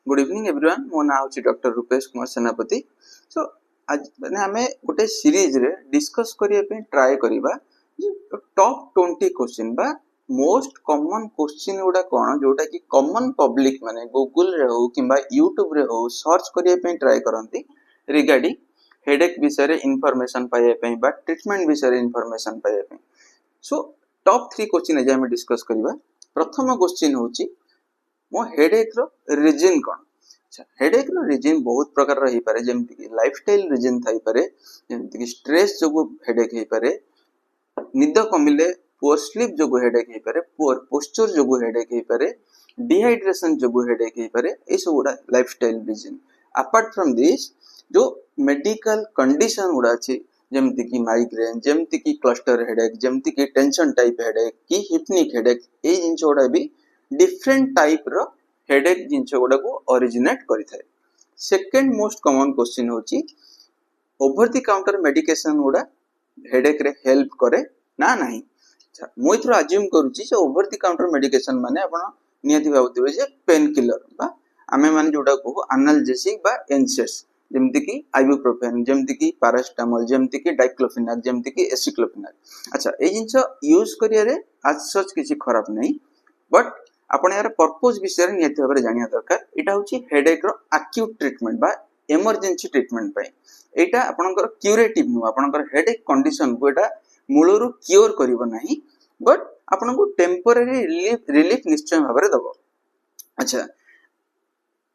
Good evening everyone मो ना होची डॉक्टर रूपेश कुमार सेनापति। सो आज माने हमें गोटे सीरीज रे डिस्कस करिया पे ट्राई करिबा टॉप 20 क्वेश्चन बा मोस्ट कॉमन क्वेश्चन गुडा कोन जोटा कि कॉमन पब्लिक माने गूगल रे हो किबा यूट्यूब रे हो सर्च करिया पे ट्राई करंती रिगार्डिंग हेडेक विषय रे इंफॉर्मेशन पाइया पे बा ट्रीटमेंट विषय रे इंफॉर्मेशन पाइया पे। सो टॉप 3 क्वेश्चन जे हमें डिस्कस करिबा। प्रथम क्वेश्चन होची मो हेडेक रो रीजन कोन। अच्छा हेडेक रो रीजन बहुत प्रकार रही पारे जेमति कि लाइफस्टाइल रीजन थाई पारे जेमति कि स्ट्रेस जोगु हेडेक हे पारे निद कमिले पुअर स्लीप जोगु हेडेक हे पारे पुअर पोस्चर जोगु हेडेक हे पारे डिहाइड्रेशन जोगु हेडेक हे पारे ए सब गुडा lifestyle reason. Apart from this जो मेडिकल कंडीशन गुडा अछि जेमति कि माइग्रेन जेमति कि क्लस्टर हेडेक जेमति कि टेंशन टाइप हेडेक कि हिप्निक हेडेक ए जिंस गुडा भी डिफरेंट टाइप रो हेडेक जिंस गुडा को ओरिजिनेट करि थाए। सेकंड मोस्ट कॉमन क्वेश्चन होची ओवर द काउंटर मेडिकेशन गुडा हेडेक रे हेल्प करे ना नाही। अच्छा मु इथरो अज्यूम करूची जे ओवर द काउंटर मेडिकेशन माने आपण नियति भाबुथिबे जे पेन किलर बा आमे माने जोडा को एनाल्जेसिक बा एनसेस जेमति कि आइबुप्रोफेन जेमति कि पैरासिटामोल जेमति कि डाइक्लोफिनाक जेमति कि एसिक्लोफिनाक। अच्छा ए जिंस यूज करिया रे आज सच किछि खराब नहीं बट आपण यार पर्पस विषय रे नियति भाबरे जानिया दरकार। एटा होची हेडेक रो एक्यूट ट्रीटमेंट बा इमरजेंसी ट्रीटमेंट पय एटा आपनकर क्यूरेटिव नु आपनकर हेडेक कंडीशन को एटा मूलरु क्योर करिवो नाही बट आपनको टेम्पररी रिलीफ निश्चय भाबरे दबो। अच्छा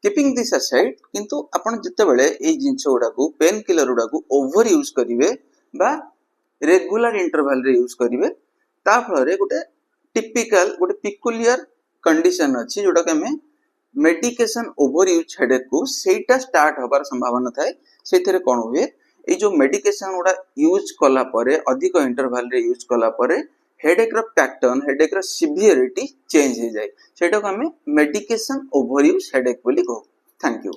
कीपिंग दिस असाइड किंतु आपण जते बेले ए जिंस गुडा को पेन किलर गुडा को ओवर यूज करिवे बा रेगुलर इंटरवल रे यूज करिवे ता फलरे गोटे टिपिकल गोटे पिकुलियर कंडीशन अछि जोटा के हमें मेडिकेशन ओवर यूज हेडेक को सेटा स्टार्ट होबार संभावना थाए। सेथरे कोन हुए ए जो मेडिकेशन गुडा यूज कला परे अधिक इंटरवल रे यूज कला परे हेडेक रो पैटर्न हेडेक रो सिवियरिटी चेंज हो जाए सेटा को हमें मेडिकेशन ओवर यूज हेडेक बोली कहू। Thank you.